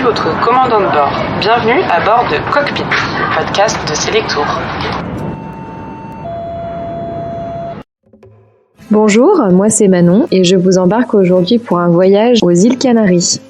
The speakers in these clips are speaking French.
votre commandant de bord. Bienvenue à bord de Cockpit, le podcast de Selectour. Bonjour, moi c'est Manon et je vous embarque aujourd'hui pour un voyage aux îles Canaries.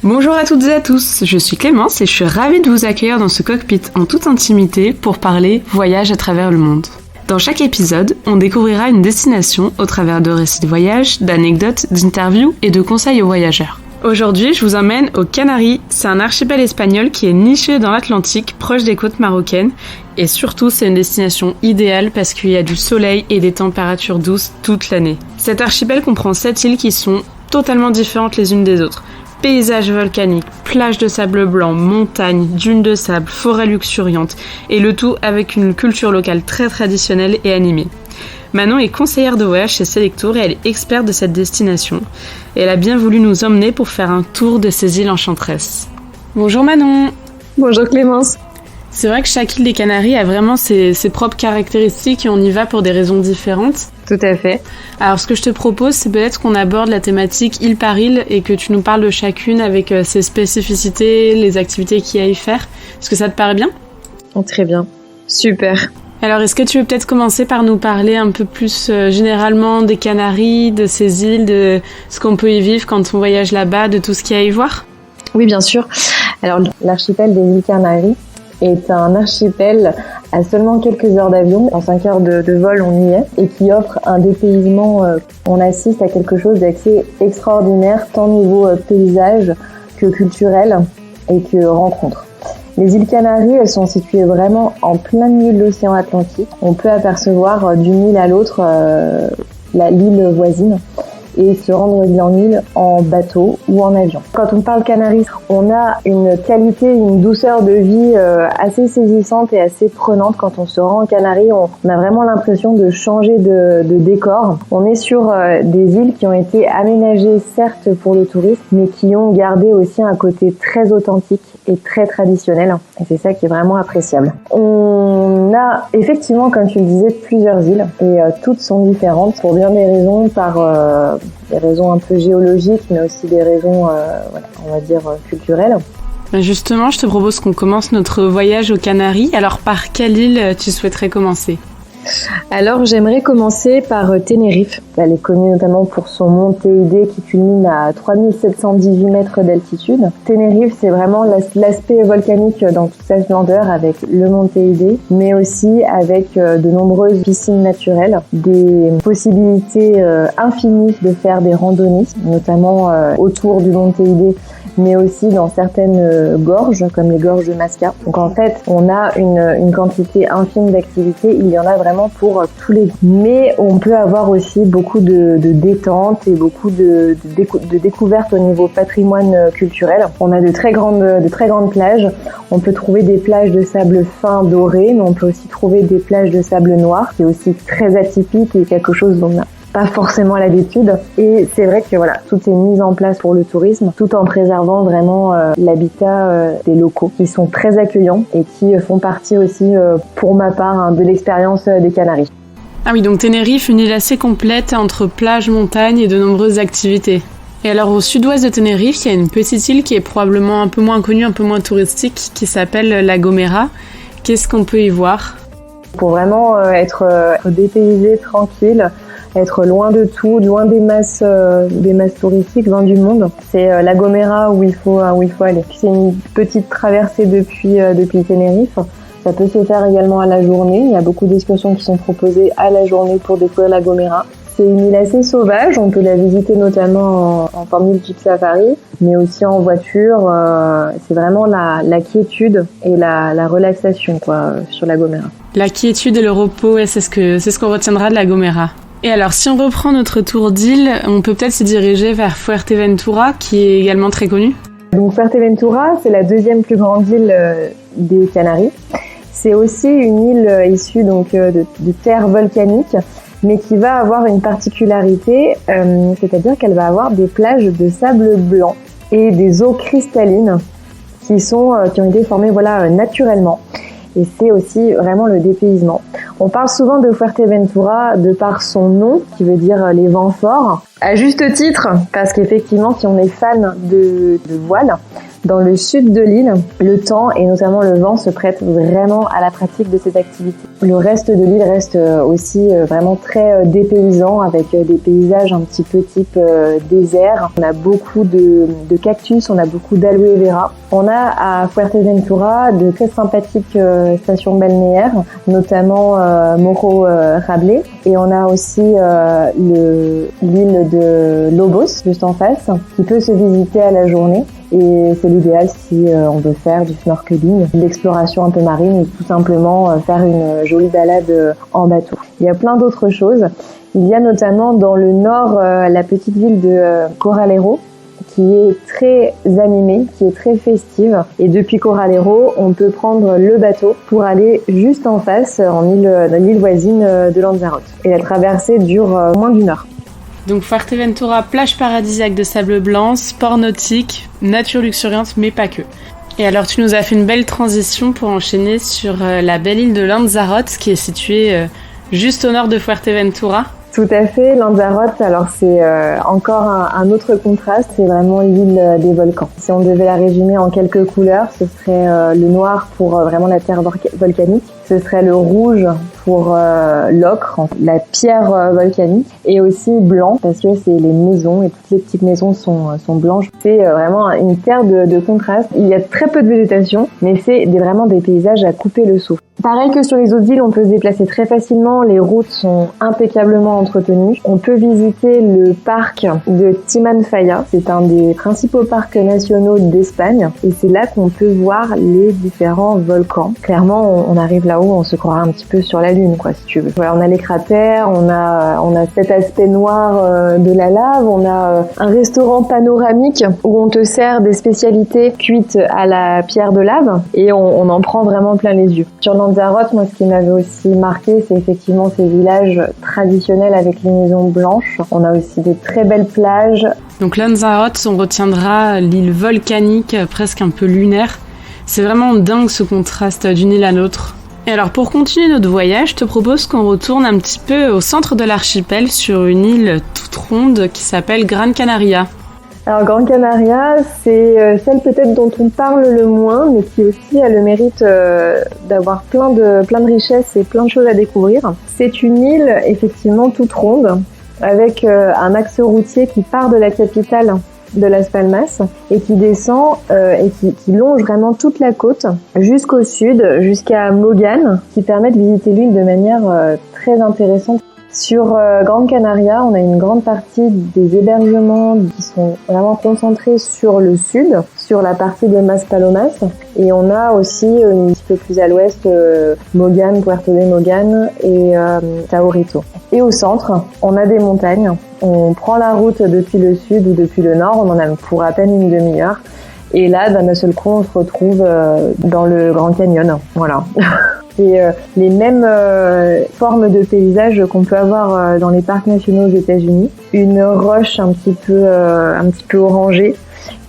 Bonjour à toutes et à tous, je suis Clémence et je suis ravie de vous accueillir dans ce cockpit en toute intimité pour parler voyage à travers le monde. Dans chaque épisode, on découvrira une destination au travers de récits de voyage, d'anecdotes, d'interviews et de conseils aux voyageurs. Aujourd'hui, je vous emmène aux Canaries. C'est un archipel espagnol qui est niché dans l'Atlantique, proche des côtes marocaines. Et surtout, c'est une destination idéale parce qu'il y a du soleil et des températures douces toute l'année. Cet archipel comprend 7 îles qui sont totalement différentes les unes des autres. Paysages volcaniques, plages de sable blanc, montagnes, dunes de sable, forêts luxuriantes, et le tout avec une culture locale très traditionnelle et animée. Manon est conseillère de voyage chez Selectour et elle est experte de cette destination. Et elle a bien voulu nous emmener pour faire un tour de ces îles enchanteresses. Bonjour Manon. Bonjour Clémence. C'est vrai que chaque île des Canaries a vraiment ses propres caractéristiques et on y va pour des raisons différentes. Tout à fait. Alors ce que je te propose, c'est peut-être qu'on aborde la thématique île par île et que tu nous parles de chacune avec ses spécificités, les activités qu'il y a à y faire. Est-ce que ça te paraît bien ? Très bien. Super. Alors, est-ce que tu veux peut-être commencer par nous parler un peu plus généralement des Canaries, de ces îles, de ce qu'on peut y vivre quand on voyage là-bas, de tout ce qu'il y a à y voir ? Oui, bien sûr. Alors, l'archipel des îles Canaries est un archipel à seulement quelques heures d'avion, en 5 heures de vol on y est, et qui offre un dépaysement, on assiste à quelque chose d'assez extraordinaire, tant niveau paysage que culturel et que rencontre. Les îles Canaries, elles sont situées vraiment en plein milieu de l'océan Atlantique. On peut apercevoir d'une île à l'autre l'île voisine et se rendre d'île en île en bateau ou en avion. Quand on parle Canaries, on a une qualité, une douceur de vie assez saisissante et assez prenante. Quand on se rend en Canaries, on a vraiment l'impression de changer de décor. On est sur des îles qui ont été aménagées certes pour le tourisme, mais qui ont gardé aussi un côté très authentique et très traditionnel. Et c'est ça qui est vraiment appréciable. On a effectivement, comme tu le disais, plusieurs îles et toutes sont différentes pour bien des raisons, par des raisons un peu géologiques, mais aussi des raisons, on va dire, culturelles. Justement, je te propose qu'on commence notre voyage aux Canaries. Alors, par quelle île tu souhaiterais commencer ? Alors, j'aimerais commencer par Tenerife. Elle est connue notamment pour son mont Teide qui culmine à 3718 mètres d'altitude. Tenerife, c'est vraiment l'aspect volcanique dans toute sa splendeur avec le mont Teide, mais aussi avec de nombreuses piscines naturelles, des possibilités infinies de faire des randonnées, notamment autour du mont Teide, mais aussi dans certaines gorges, comme les gorges de Masca. Donc en fait, on a une quantité infime d'activités, il y en a vraiment pour tous les goûts. Mais on peut avoir aussi beaucoup de détente et beaucoup de découvertes au niveau patrimoine culturel. On a de très grandes plages. On peut trouver des plages de sable fin doré, mais on peut aussi trouver des plages de sable noir, qui est aussi très atypique et quelque chose dont on n'a pas forcément l'habitude. Et c'est vrai que voilà, tout est mis en place pour le tourisme, tout en préservant vraiment l'habitat des locaux, qui sont très accueillants et qui font partie aussi, pour ma part, de l'expérience des Canaries. Ah oui, donc Tenerife, une île assez complète entre plage, montagne et de nombreuses activités. Et alors au sud-ouest de Tenerife, il y a une petite île qui est probablement un peu moins connue, un peu moins touristique, qui s'appelle La Gomera. Qu'est-ce qu'on peut y voir ? Pour vraiment être dépaysé, tranquille, être loin de tout, loin des masses touristiques, loin du monde. C'est La Gomera où il faut aller. C'est une petite traversée depuis Tenerife. Ça peut se faire également à la journée. Il y a beaucoup d'excursions qui sont proposées à la journée pour découvrir La Gomera. C'est une île assez sauvage. On peut la visiter notamment en formule Jeep Safari, mais aussi en voiture. C'est vraiment la quiétude et la relaxation sur La Gomera. La quiétude et le repos, c'est ce qu'on retiendra de La Gomera. Et alors, si on reprend notre tour d'île, on peut peut-être se diriger vers Fuerteventura, qui est également très connue. Donc Fuerteventura, c'est la deuxième plus grande île des Canaries. C'est aussi une île issue donc de terre volcanique, mais qui va avoir une particularité, c'est-à-dire qu'elle va avoir des plages de sable blanc et des eaux cristallines qui ont été formées naturellement. Et c'est aussi vraiment le dépaysement. On parle souvent de Fuerteventura de par son nom, qui veut dire les vents forts. À juste titre, parce qu'effectivement, si on est fan de voile, Dans le sud de l'île, le temps et notamment le vent se prêtent vraiment à la pratique de ces activités. Le reste de l'île reste aussi vraiment très dépaysant avec des paysages un petit peu type désert. On a beaucoup de cactus, on a beaucoup d'aloe vera. On a à Fuerteventura de très sympathiques stations balnéaires, notamment Morro Rablé. Et on a aussi l'île de Lobos, juste en face, qui peut se visiter à la journée. Et c'est l'idéal si on veut faire du snorkeling, de l'exploration un peu marine ou tout simplement faire une jolie balade en bateau. Il y a plein d'autres choses. Il y a notamment dans le nord la petite ville de Corralero, qui est très animée, qui est très festive. Et depuis Corralero, on peut prendre le bateau pour aller juste en face, dans l'île voisine de Lanzarote. Et la traversée dure moins d'1 heure. Donc Fuerteventura, plage paradisiaque de sable blanc, sport nautique, nature luxuriante, mais pas que. Et alors tu nous as fait une belle transition pour enchaîner sur la belle île de Lanzarote, qui est située juste au nord de Fuerteventura. Tout à fait, Lanzarote, alors c'est encore un autre contraste, c'est vraiment l'île des volcans. Si on devait la résumer en quelques couleurs, ce serait le noir pour vraiment la terre volcanique, ce serait le rouge pour l'ocre, la pierre volcanique, et aussi blanc parce que c'est les maisons et toutes les petites maisons sont blanches. C'est vraiment une terre de contraste. Il y a très peu de végétation, mais c'est vraiment des paysages à couper le souffle. Pareil que sur les autres îles, on peut se déplacer très facilement, les routes sont impeccablement entretenues. On peut visiter le parc de Timanfaya, c'est un des principaux parcs nationaux d'Espagne et c'est là qu'on peut voir les différents volcans. Clairement, on arrive là-haut, on se croira un petit peu sur la lune, quoi, si tu veux. Voilà, on a les cratères, on a cet aspect noir de la lave, on a un restaurant panoramique où on te sert des spécialités cuites à la pierre de lave et on en prend vraiment plein les yeux. Sur Lanzarote, moi, ce qui m'avait aussi marqué, c'est effectivement ces villages traditionnels avec les maisons blanches. On a aussi des très belles plages. Donc Lanzarote, on retiendra l'île volcanique, presque un peu lunaire. C'est vraiment dingue ce contraste d'une île à l'autre. Et alors pour continuer notre voyage, je te propose qu'on retourne un petit peu au centre de l'archipel sur une île toute ronde qui s'appelle Gran Canaria. Alors Gran Canaria, c'est celle peut-être dont on parle le moins, mais qui aussi a le mérite d'avoir plein de richesses et plein de choses à découvrir. C'est une île effectivement toute ronde, avec un axe routier qui part de la capitale de Las Palmas et qui descend et qui longe vraiment toute la côte jusqu'au sud, jusqu'à Mogán, qui permet de visiter l'île de manière très intéressante. Sur Gran Canaria, on a une grande partie des hébergements qui sont vraiment concentrés sur le sud, sur la partie de Maspalomas, et on a aussi un petit peu plus à l'ouest Mogán, Puerto de Mogán et Taurito. Et au centre, on a des montagnes. On prend la route depuis le sud ou depuis le nord, on en a pour à peine une demi-heure. Et là, d'un seul coup, on se retrouve dans le Grand Canyon. Voilà. C'est les mêmes formes de paysages qu'on peut avoir dans les parcs nationaux aux États-Unis. Une roche un petit peu orangée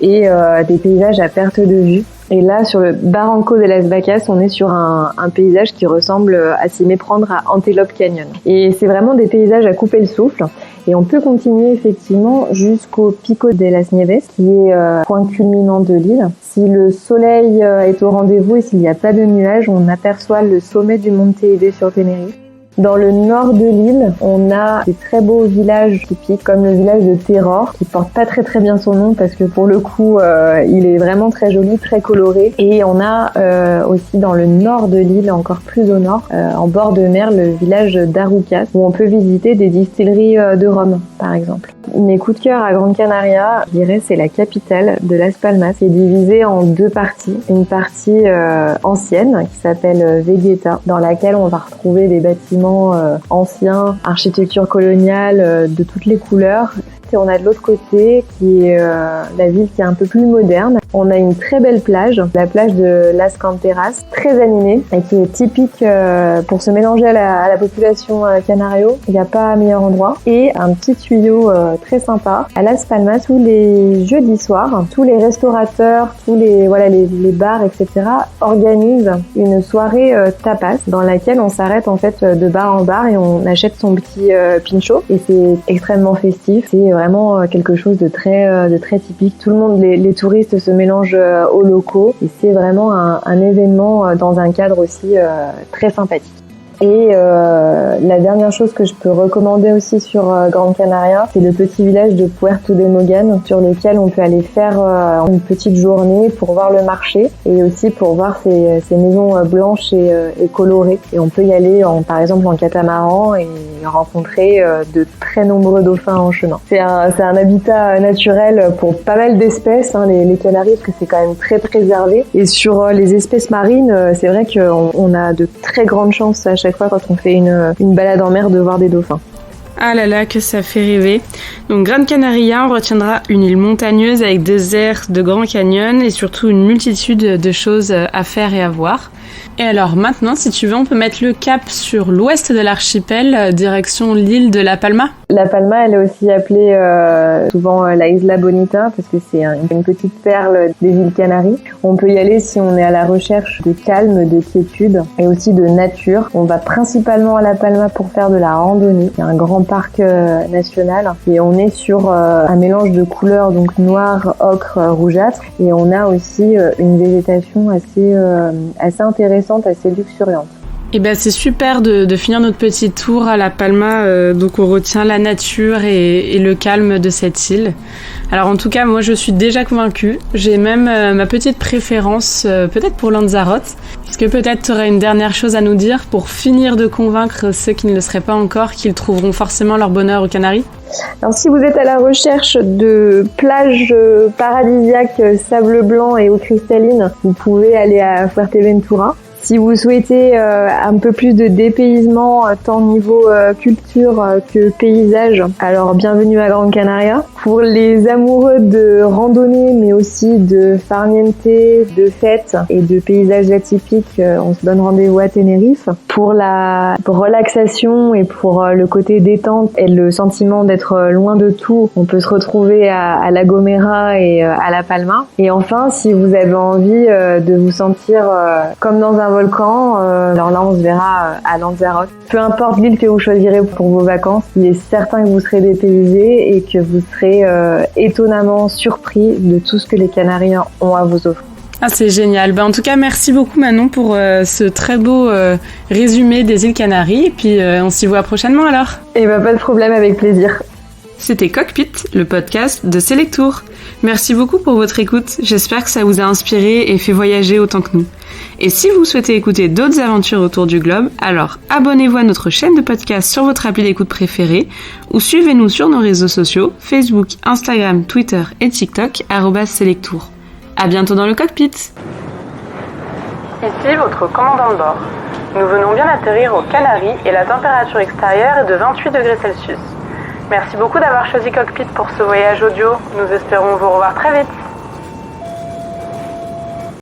et des paysages à perte de vue. Et là, sur le Barranco de las Vacas, on est sur un paysage qui ressemble à s'y méprendre à Antelope Canyon. Et c'est vraiment des paysages à couper le souffle. Et on peut continuer effectivement jusqu'au Pico de las Nieves, qui est point culminant de l'île. Si le soleil est au rendez-vous et s'il n'y a pas de nuages, on aperçoit le sommet du Monte Teide sur Tenerife. Dans le nord de l'île, on a des très beaux villages typiques comme le village de Terror, qui porte pas très bien son nom parce que pour le coup, il est vraiment très joli, très coloré. Et on a aussi dans le nord de l'île, encore plus au nord, en bord de mer, le village d'Arucas, où on peut visiter des distilleries de rhum, par exemple. Mes coups de cœur à Gran Canaria, je dirais, c'est la capitale de Las Palmas, qui est divisée en deux parties. Une partie ancienne qui s'appelle Vegeta, dans laquelle on va retrouver des bâtiments anciens, architecture coloniale de toutes les couleurs. Et on a de l'autre côté qui est la ville qui est un peu plus moderne. On a une très belle plage, la plage de Las Canteras, très animée et qui est typique pour se mélanger à la population canario. Il n'y a pas meilleur endroit. Et un petit tuyau très sympa à Las Palmas où les jeudis soirs, tous les restaurateurs, tous les bars, etc. organisent une soirée tapas dans laquelle on s'arrête en fait de bar en bar et on achète son petit pincho et c'est extrêmement festif. C'est vraiment quelque chose de très typique. Tout le monde, les touristes se mélange aux locaux et c'est vraiment un événement dans un cadre aussi très sympathique. Et la dernière chose que je peux recommander aussi sur Gran Canaria, c'est le petit village de Puerto de Mogan sur lequel on peut aller faire une petite journée pour voir le marché et aussi pour voir ces maisons blanches et colorées. Et on peut y aller par exemple en catamaran et rencontrer de très nombreux dauphins en chemin. C'est un habitat naturel pour pas mal d'espèces, les Canaries, parce que c'est quand même très préservé. Et sur les espèces marines, c'est vrai qu'on a de très grandes chances à chaque fois quand on fait une balade en mer de voir des dauphins. Ah là là, que ça fait rêver. Donc Gran Canaria, on retiendra une île montagneuse avec des airs de Grand Canyon et surtout une multitude de choses à faire et à voir. Et alors maintenant, si tu veux, on peut mettre le cap sur l'ouest de l'archipel, direction l'île de La Palma. La Palma, elle est aussi appelée souvent la Isla Bonita parce que c'est une petite perle des îles Canaries. On peut y aller si on est à la recherche de calme, de quiétude et aussi de nature. On va principalement à La Palma pour faire de la randonnée. Il y a un grand parc national et on est sur un mélange de couleurs, donc noir, ocre, rougeâtre, et on a aussi une végétation assez intéressante, assez luxuriante. Et ben c'est super de finir notre petit tour à La Palma, donc on retient la nature et le calme de cette île. Alors en tout cas, moi je suis déjà convaincue, j'ai même ma petite préférence peut-être pour Lanzarote. Est-ce que peut-être tu aurais une dernière chose à nous dire pour finir de convaincre ceux qui ne le seraient pas encore qu'ils trouveront forcément leur bonheur aux Canaries ? Alors si vous êtes à la recherche de plages paradisiaques, sable blanc et eau cristalline, vous pouvez aller à Fuerteventura. Si vous souhaitez un peu plus de dépaysement, tant niveau culture que paysage, alors bienvenue à Gran Canaria. Pour les amoureux de randonnée, mais aussi de farniente, de fêtes et de paysages atypiques, on se donne rendez-vous à Tenerife. Pour la relaxation et pour le côté détente et le sentiment d'être loin de tout, on peut se retrouver à La Gomera et à La Palma. Et enfin, si vous avez envie de vous sentir comme dans un volcan, alors là on se verra à Lanzarote. Peu importe l'île que vous choisirez pour vos vacances, il est certain que vous serez dépaysé et que vous serez étonnamment surpris de tout ce que les Canaries ont à vous offrir. Ah, c'est génial. En tout cas, merci beaucoup Manon pour ce très beau résumé des îles Canaries. Et puis, on s'y voit prochainement alors. Et pas de problème, avec plaisir. C'était Cockpit, le podcast de Selectour. Merci beaucoup pour votre écoute. J'espère que ça vous a inspiré et fait voyager autant que nous. Et si vous souhaitez écouter d'autres aventures autour du globe, alors abonnez-vous à notre chaîne de podcast sur votre appli d'écoute préférée ou suivez-nous sur nos réseaux sociaux, Facebook, Instagram, Twitter et TikTok, @Selectour. À bientôt dans le cockpit. Ici votre commandant de bord. Nous venons bien d'atterrir aux Canaries et la température extérieure est de 28 degrés Celsius. Merci beaucoup d'avoir choisi Cockpit pour ce voyage audio. Nous espérons vous revoir très vite.